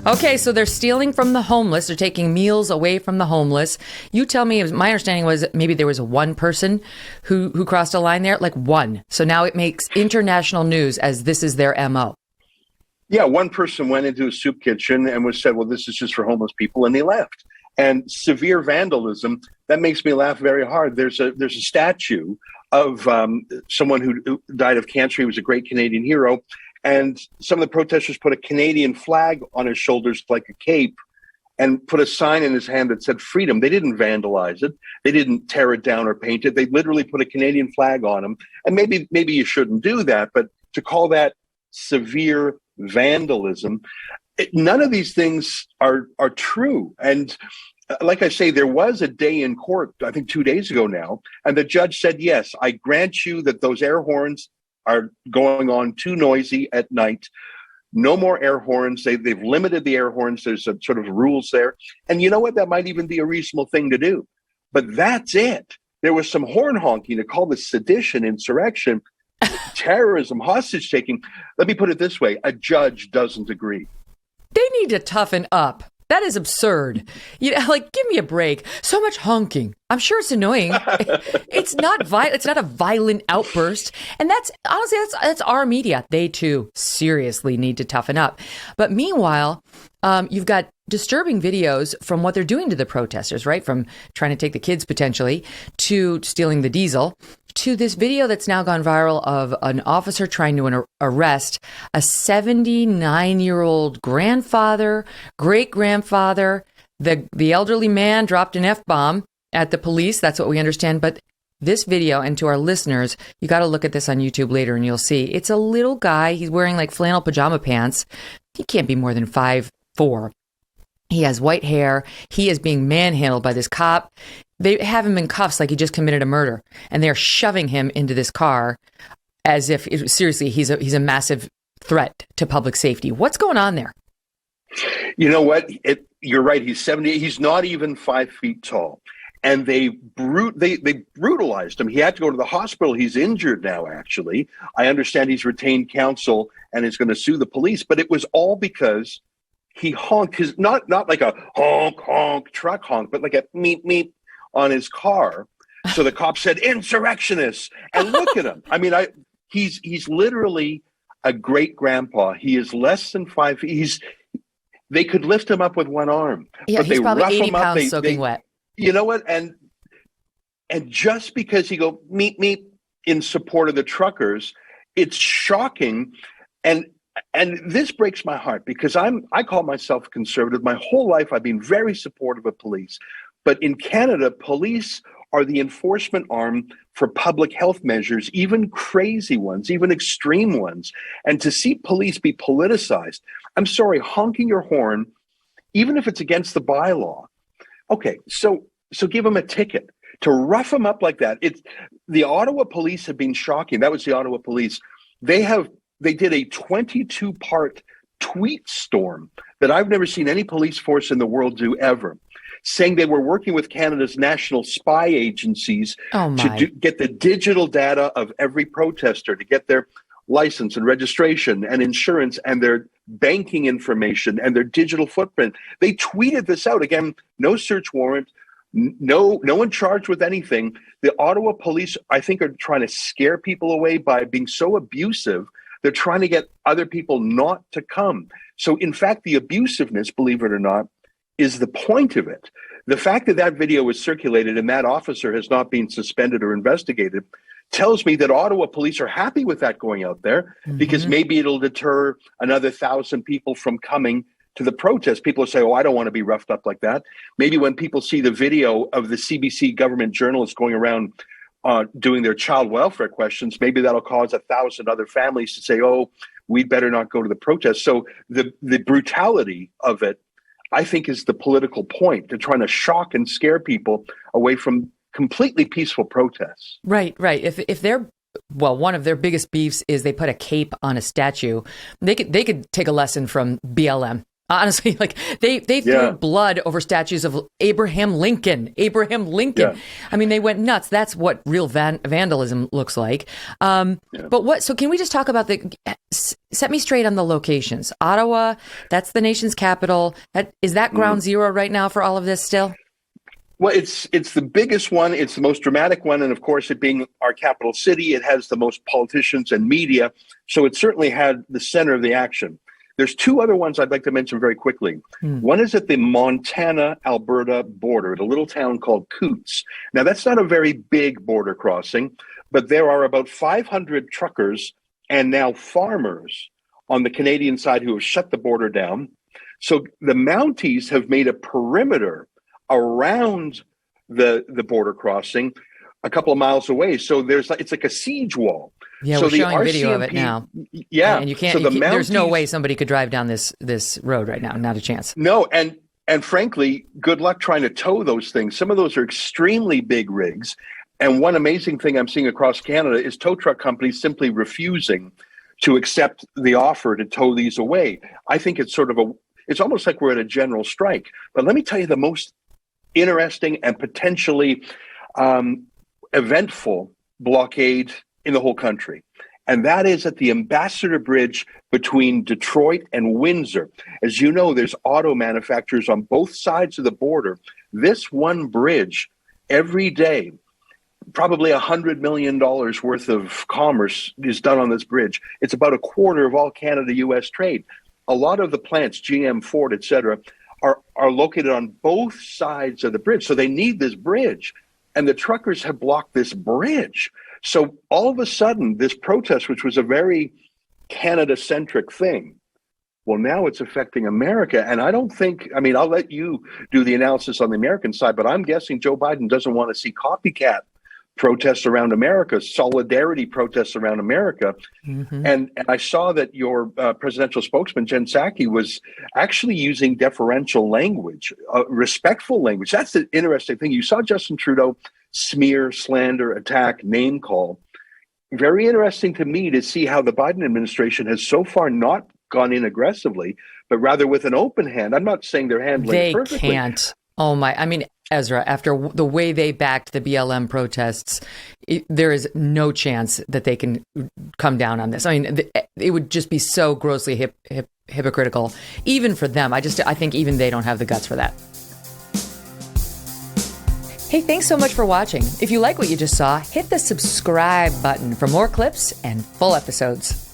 Okay, so they're stealing from the homeless. They're taking meals away from the homeless. You tell me, my understanding was maybe there was one person who crossed a line there, like one. So now it makes international news as this is their MO. Yeah, one person went into a soup kitchen and was said, well, this is just for homeless people, and they left. And severe vandalism, that makes me laugh very hard. There's a statue of someone who died of cancer. He was a great Canadian hero. And some of the protesters put a Canadian flag on his shoulders like a cape and put a sign in his hand that said freedom. They didn't vandalize it. They didn't tear it down or paint it. They literally put a Canadian flag on him. And maybe you shouldn't do that, but to call that severe vandalism, none of these things are true. And like I say, there was a day in court, I think 2 days ago now, and the judge said, yes, I grant you that those air horns are going on too noisy at night. No more air horns. They've limited the air horns. There's a sort of rules there. And you know what? That might even be a reasonable thing to do. But that's it. There was some horn honking to call this sedition, insurrection, terrorism, hostage taking. Let me put it this way. A judge doesn't agree. They need to toughen up. That is absurd. Like, give me a break. So much honking. I'm sure it's annoying. It's not It's not a violent outburst. And that's honestly, that's our media. They too seriously need to toughen up. But meanwhile, you've got disturbing videos from what they're doing to the protesters, right? From trying to take the kids potentially to stealing the diesel, to this video that's now gone viral of an officer trying to arrest a 79-year-old grandfather, great-grandfather. The elderly man dropped an F-bomb at the police. That's what we understand. But this video, and to our listeners, you got to look at this on YouTube later and you'll see. It's a little guy. He's wearing like flannel pajama pants. He can't be more than 5'4". He has white hair. He is being manhandled by this cop. They have him in cuffs like he just committed a murder, and they're shoving him into this car as if, seriously, he's a massive threat to public safety. What's going on there? You know what? You're right. He's 70. He's not even 5 feet tall. And they brutalized him. He had to go to the hospital. He's injured now, actually. I understand he's retained counsel and is going to sue the police. But it was all because he honked his, not like a honk, honk, truck honk, but like a meep, meep on his car. So the cop said, insurrectionists. And look at him. I mean, he's literally a great grandpa. He is less than 5 feet. They could lift him up with one arm. Yeah, but he's they probably rough 80 him up. pounds soaking wet. You know what? And just because he go meep, meep in support of the truckers, it's shocking. And this breaks my heart because I call myself conservative. My whole life, I've been very supportive of police. But in Canada, police are the enforcement arm for public health measures, even crazy ones, even extreme ones. And to see police be politicized, I'm sorry, honking your horn, even if it's against the bylaw. Okay, so give them a ticket. To rough them up like that, the Ottawa police have been shocking. That was the Ottawa police. They did a 22-part tweet storm that I've never seen any police force in the world do ever, saying they were working with Canada's national spy agencies to get the digital data of every protester, to get their license and registration and insurance and their banking information and their digital footprint. They tweeted this out. Again, no search warrant, no one charged with anything. The Ottawa police, I think, are trying to scare people away by being so abusive. They're trying to get other people not to come. So in fact, the abusiveness, believe it or not, is the point of it. The fact that video was circulated and that officer has not been suspended or investigated tells me that Ottawa police are happy with that going out there because maybe it'll deter another 1,000 people from coming to the protest. People will say, oh, I don't want to be roughed up like that. Maybe when people see the video of the CBC government journalists going around doing their child welfare questions, maybe that'll cause 1,000 other families to say, oh, we'd better not go to the protest. So the brutality of it, I think, is the political point. They're trying to shock and scare people away from completely peaceful protests. Right. If they're, well, one of their biggest beefs is they put a cape on a statue. They could take a lesson from BLM. Honestly, like they threw blood over statues of Abraham Lincoln. Yeah. I mean, they went nuts. That's what real vandalism looks like. But so can we just talk about set me straight on the locations. Ottawa, that's the nation's capital. Is that ground zero right now for all of this still? Well, it's the biggest one. It's the most dramatic one. And of course, it being our capital city, it has the most politicians and media. So it certainly had the center of the action. There's two other ones I'd like to mention very quickly. One is at the Montana-Alberta border, at a little town called Coots. Now, that's not a very big border crossing, but there are about 500 truckers and now farmers on the Canadian side who have shut the border down. So the Mounties have made a perimeter around the border crossing a couple of miles away. So it's like a siege wall. Yeah, so we're showing video of it now. Yeah. And you can't, there's no way somebody could drive down this road right now. Not a chance. No, and frankly, good luck trying to tow those things. Some of those are extremely big rigs. And one amazing thing I'm seeing across Canada is tow truck companies simply refusing to accept the offer to tow these away. I think it's it's almost like we're at a general strike. But let me tell you the most interesting and potentially eventful blockade in the whole country. And that is at the Ambassador Bridge between Detroit and Windsor. As you know, there's auto manufacturers on both sides of the border. This one bridge, every day, probably $100 million worth of commerce is done on this bridge. It's about a quarter of all Canada-U.S. trade. A lot of the plants, GM, Ford, et cetera, are located on both sides of the bridge. So they need this bridge. And the truckers have blocked this bridge. So all of a sudden, this protest, which was a very Canada-centric thing, well, now it's affecting America. And I don't think, I'll let you do the analysis on the American side, but I'm guessing Joe Biden doesn't want to see copycat protests around America, solidarity protests around America. And I saw that your presidential spokesman, Jen Psaki, was actually using deferential language, respectful language. That's the interesting thing. You saw Justin Trudeau smear, slander, attack, name call. Very interesting to me to see how the Biden administration has so far not gone in aggressively, but rather with an open hand. I'm not saying they're handling it perfectly. They can't. Oh my, Ezra, after the way they backed the BLM protests, there is no chance that they can come down on this. It would just be so grossly hypocritical, even for them. I think even they don't have the guts for that. Hey, thanks so much for watching. If you like what you just saw, hit the subscribe button for more clips and full episodes.